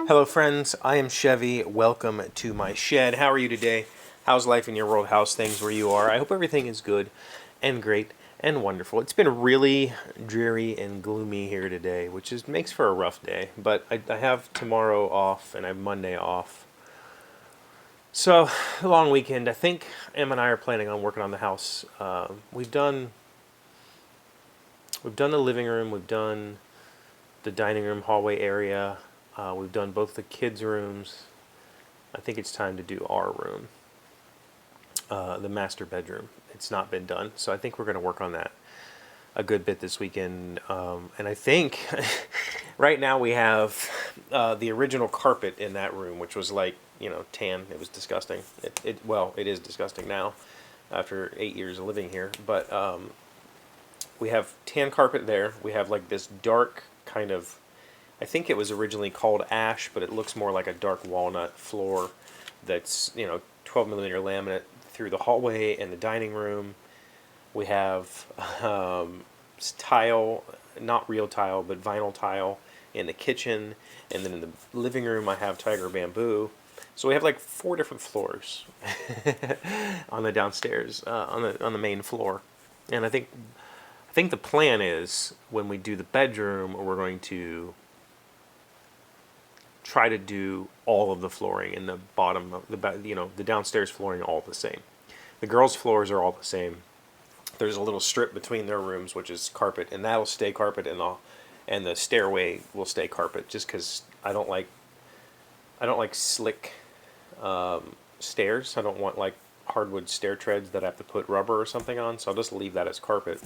Hello, friends. I am Chevy. Welcome to my shed. How are you today? How's life in your world? How's things where you are? I hope everything is good and great and wonderful. It's been really dreary and gloomy here today, which makes for a rough day. But I have tomorrow off and I have Monday off. So, a long weekend. I think Em and I are planning on working on the house. We've done the living room. We've done the dining room hallway area. We've done both the kids' rooms. I think it's time to do our room, the master bedroom. It's not been done, so I think we're going to work on that a good bit this weekend. And I think right now we have the original carpet in that room, which was like, tan. It was disgusting. It is disgusting now after 8 years of living here. But we have tan carpet there. We have like this dark kind of, I think it was originally called ash, but it looks more like a dark walnut floor that's, 12 millimeter laminate through the hallway and the dining room. We have tile, not real tile, but vinyl tile in the kitchen. And then in the living room, I have tiger bamboo. So we have like 4 different floors on the downstairs, on the main floor. And I think the plan is when we do the bedroom, we're going to try to do all of the flooring in the bottom of the downstairs flooring all the same. The girls' floors are all the same. There's a little strip between their rooms, which is carpet, and that'll stay carpet, and the stairway will stay carpet. Just because I don't like slick stairs. I don't want like hardwood stair treads that I have to put rubber or something on. So I'll just leave that as carpet.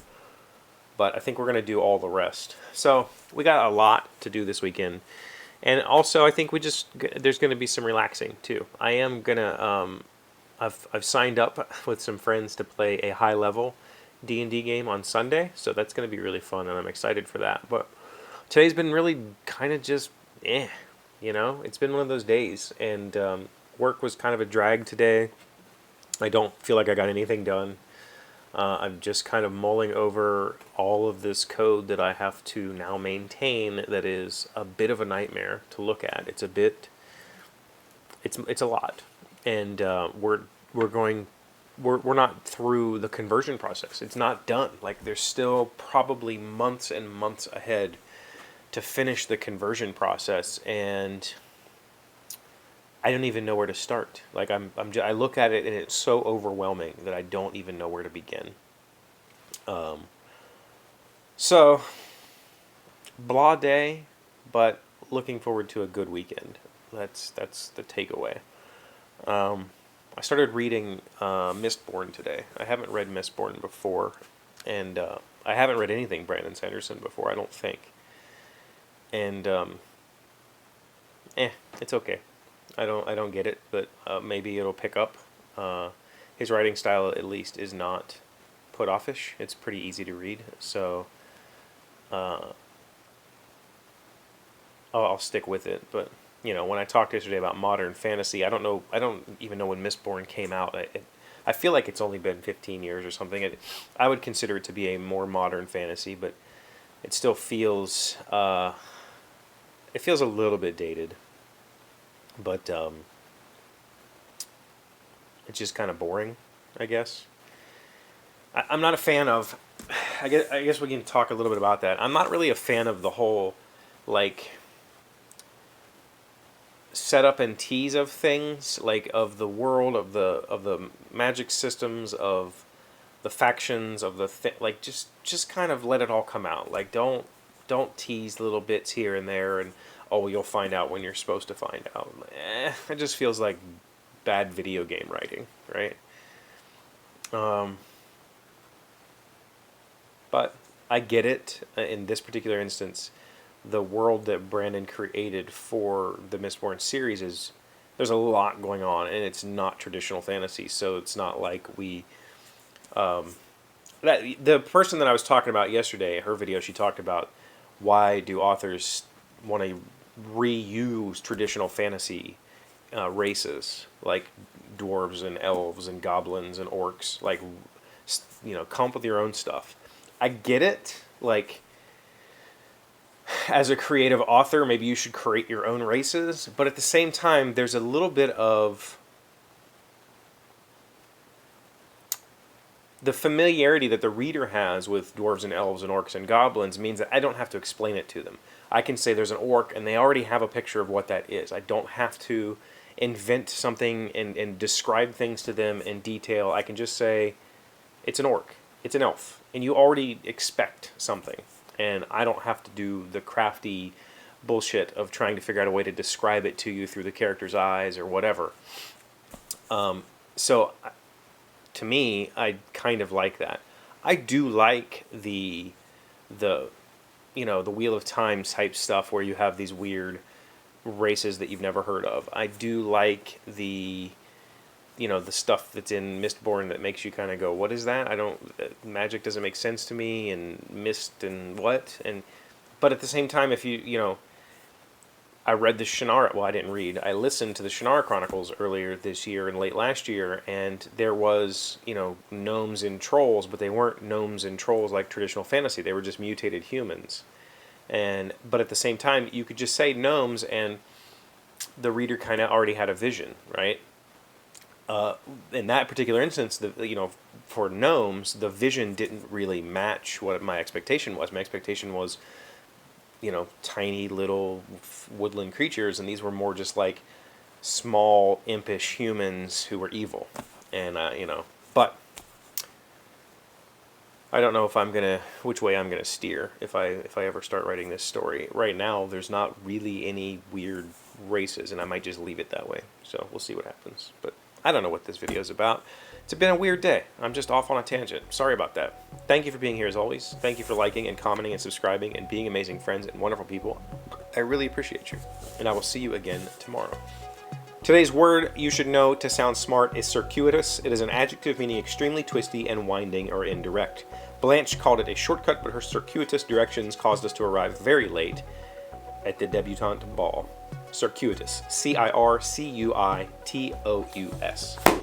But I think we're going to do all the rest. So we got a lot to do this weekend. And also, I think there's going to be some relaxing too. I am gonna I've signed up with some friends to play a high level D&D game on Sunday, so that's going to be really fun, and I'm excited for that. But today's been really kind of just it's been one of those days, and work was kind of a drag today. I don't feel like I got anything done. I'm just kind of mulling over all of this code that I have to now maintain that is a bit of a nightmare to look at. It's a lot. And we're not through the conversion process. It's not done. Like there's still probably months and months ahead to finish the conversion process, and I don't even know where to start. Like I look at it and it's so overwhelming that I don't even know where to begin. So blah day, but looking forward to a good weekend. That's the takeaway. I started reading Mistborn today. I haven't read Mistborn before, and I haven't read anything Brandon Sanderson before, I don't think. And it's okay. I don't get it, but maybe it'll pick up. His writing style, at least, is not put offish. It's pretty easy to read, so I'll stick with it. But when I talked yesterday about modern fantasy, I don't even know when Mistborn came out. I feel like it's only been 15 years or something. I would consider it to be a more modern fantasy, but it still feels a little bit dated. But it's just kind of boring, I guess. I'm not a fan of. I guess we can talk a little bit about that. I'm not really a fan of the whole, like, setup and tease of things, like of the world, of the magic systems, of the factions, of the like just kind of let it all come out. Like don't tease little bits here and there, and you'll find out when you're supposed to find out. It just feels like bad video game writing, right? But I get it. In this particular instance, the world that Brandon created for the Mistborn series there's a lot going on, and it's not traditional fantasy, so it's not like the person that I was talking about yesterday, her video, she talked about why do authors want to reuse traditional fantasy races like dwarves and elves and goblins and orcs, like come up with your own stuff. I get it, like as a creative author, maybe you should create your own races. But at the same time, there's a little bit of the familiarity that the reader has with dwarves and elves and orcs and goblins means that I don't have to explain it to them. I can say there's an orc and they already have a picture of what that is. I don't have to invent something and describe things to them in detail. I can just say, it's an orc, it's an elf, and you already expect something. And I don't have to do the crafty bullshit of trying to figure out a way to describe it to you through the character's eyes or whatever. So to me, I kind of like that. I do like the Wheel of Time type stuff where you have these weird races that you've never heard of. I do like the stuff that's in Mistborn that makes you kind of go, what is that? Magic doesn't make sense to me, and mist and what? But at the same time, if I read the Shannara, well, I didn't read, I listened to the Shannara Chronicles earlier this year and late last year, and there was, gnomes and trolls, but they weren't gnomes and trolls like traditional fantasy. They were just mutated humans. But at the same time, you could just say gnomes, and the reader kind of already had a vision, right? In that particular instance, for gnomes, the vision didn't really match what my expectation was. My expectation was, tiny little woodland creatures, and these were more just like small, impish humans who were evil. And, but I don't know which way I'm gonna steer if I ever start writing this story. Right now, there's not really any weird races, and I might just leave it that way. So we'll see what happens. But I don't know what this video is about. It's been a weird day. I'm just off on a tangent. Sorry about that. Thank you for being here as always. Thank you for liking and commenting and subscribing and being amazing friends and wonderful people. I really appreciate you. And I will see you again tomorrow. Today's word you should know to sound smart is circuitous. It is an adjective meaning extremely twisty and winding or indirect. Blanche called it a shortcut, but her circuitous directions caused us to arrive very late at the debutante ball. Circuitous. C-I-R-C-U-I-T-O-U-S.